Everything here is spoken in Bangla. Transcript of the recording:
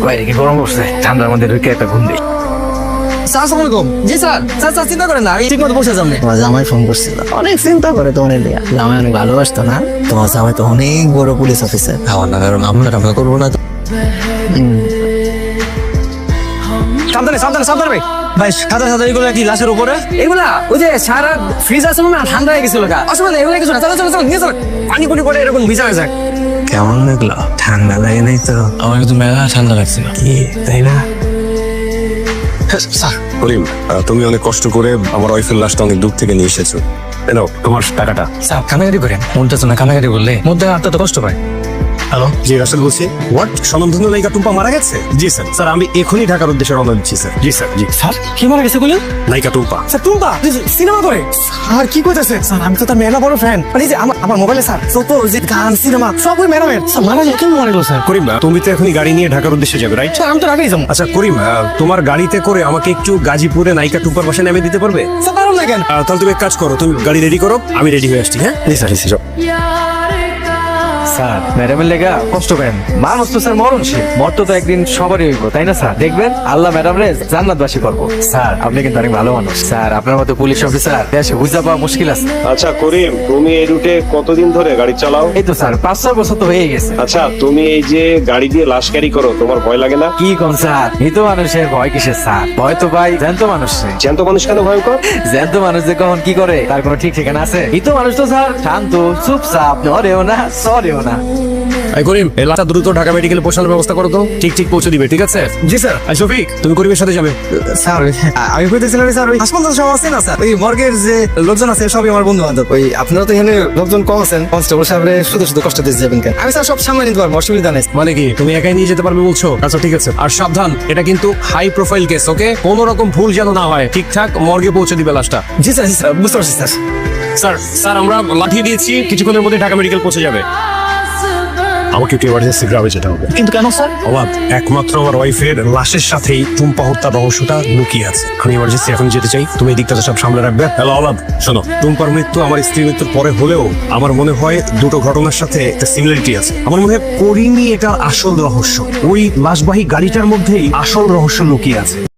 বাইরে কি গরম করছে, ঠান্ডার মধ্যে ঢুকে একটা ঘুম দিই। আসসালামাইকুম। জি স্যার, স্যার চিন্তা করেন না, আমি ঠিক মতো বসে যাবো। তোমার জামাই ফোন করছিল, অনেক চিন্তা করে তোমার লিয়া। জামাই অনেক ভালোবাসতো না? তোমার জামাই তো অনেক বড় পুলিশ অফিসার। আমার না, কারণ আমরা টাকা করবো না তো। সাবধানে সাবধানে সাবধানে ভাই। ভাই সাদা সাদা এগুলো কি লাশের উপরে? এগুলা ওই যে সারা ফ্রিজ আছে না, ঠান্ডা হয়ে গেছিল। অসুবিধা এগুলো কিছু না, চলো চলো চলো নিয়ে চলো। পানি পুনি পড়ে এরকম ভিজা হয়ে যায়। কেমন লাগলো? ঠান্ডা লাগে নাই তো? আমার কিন্তু মেলা ঠান্ডা লাগছিল। কি তাই না? স্যার করিম, তুমি অনেক কষ্ট করে আমার ওয়াইফের লাশটা অনেক দূর থেকে নিয়ে এসেছো। নাও তোমার টাকাটা। স্যার কানাগাড়ি করেন, মনটা তো না কানাগাড়ি করলে মধ্যে আত্মা তো কষ্ট পায়। হ্যালো, জি রাসেল বলছি। হোয়াট, স্বনামধন্য নায়িকা টুম্পা মারা গেছে? জি স্যার। স্যার আমি এখনই ঢাকার উদ্দেশ্যে রওনা দিচ্ছি স্যার। জি স্যার, জি। স্যার কি মারা গেছে বলেন? নায়িকা টুম্পা। স্যার টুম্পা সিনেমা করে? স্যার কি কইতাছে? স্যার আমি তো তার মেলা বড় ফ্যান। মানে যে আমার মোবাইলে স্যার যত যে গান সিনেমা সব ওই ম্যাডামের। স্যার মারা যায় কেন মারা গেল স্যার? করিম, তুমি তো এখনই গাড়ি নিয়ে ঢাকার উদ্দেশ্যে যাবে, রাইট? স্যার আমি তো আগেই যাবো। আচ্ছা করিম, তোমার গাড়িতে করে আমাকে একটু গাজীপুরে নায়িকা টুম্পার বাসায় নামিয়ে দিতে পারবে? স্যার পারুন না কেন? তাহলে তুমি এক কাজ করো, তুমি গাড়ি রেডি করো, আমি রেডি হয়ে আসছি। হ্যাঁ জি স্যার, জি স্যার। স্যার ম্যাডামের লেগা কষ্ট করেন, মানুষ তো স্যার মরণশীল, মরতো তো একদিন সবারই হইব, তাই না স্যার? দেখবেন আল্লাহ ম্যাডাম রে জান্নাতবাসী করবো। স্যার আপনি কিন্তু অনেক ভালো মানুষ স্যার, আপনার মতো পুলিশ অফিসার দেশে বুঝা পাওয়া মুশকিল আছে। আচ্ছা করিম, তুমি এই রুটে কতদিন ধরে গাড়ি চালাও? এই তো স্যার 5-6 বছর তো হয়ে গেছে। আচ্ছা তুমি এই যে গাড়ি দিয়ে লাশ ক্যারি করো, তোমার ভয় লাগে না? কি কোন স্যার, মৃত মানুষের ভয় কিসের স্যার? ভয় তো ভাই জ্যান্ত মানুষ। জ্যান্ত মানুষ কেন ভয়ঙ্কর? জ্যান্ত মানুষ যে কখন কি করে তার কোনো ঠিক ঠিকানা আছে? মৃত মানুষ তো স্যার শান্ত চুপচাপ, নড়েও না সরেও না। এই করিম, এই লাশটা দ্রুত ঢাকা মেডিকেলে পৌঁছানোর ব্যবস্থা করো তো। ঠিক পৌঁছে দিবে, ঠিক আছে? জি স্যার। আর শফিক, তুমি করিমের সাথে যাবে। স্যার আমি কইতেছিলাম স্যার ওই হাসপাতাল সব আছে না স্যার, ওই মর্গের যে লোকজন আছে সবই আমার বন্ধু বান্ধব। ওই আপনারা তো এখানে লোকজন কম আছেন, কনস্টেবল সাহেব শুধু শুধু কষ্ট দিতে যাবেন কেন? আমি স্যার সব সামনে নিতে পারবো, অসুবিধা নেই। মানে কি তুমি একাই নিয়ে যেতে পারবে বলছো? আচ্ছা ঠিক আছে, আর সাবধান, এটা কিন্তু হাই প্রোফাইল কেস, ওকে? কোনো রকম ভুল যেন না হয়, ঠিকঠাক মর্গে পৌঁছে দিবে লাশটা। জি স্যার, জি স্যার, বুঝতে পারছি স্যার। স্যার আমরা লাঠিয়ে দিয়েছি, কিছুক্ষণের মধ্যে ঢাকা মেডিকেল পৌঁছে যাবে। আমাকে একটু এমার্জেন্সি গ্রামে যেতে হবে। কিন্তু কেন স্যার? অবাক, একমাত্র আমার ওয়াইফের লাশের সাথেই টুম্পা হত্যার রহস্যটা লুকিয়ে আছে। আমি এমার্জেন্সি এখন যেতে চাই, তুমি এই দিকটা সব সামলে রাখবে। হ্যালো অবাক, শোনো, টুম্পার মৃত্যু আমার স্ত্রীর মৃত্যুর পরে হলেও আমার মনে হয় দুটো ঘটনার সাথে একটা সিমিলারিটি আছে। আমার মনে হয় করিমই এটা আসল রহস্য, ওই লাশবাহী গাড়িটার মধ্যেই আসল রহস্য লুকিয়ে আছে।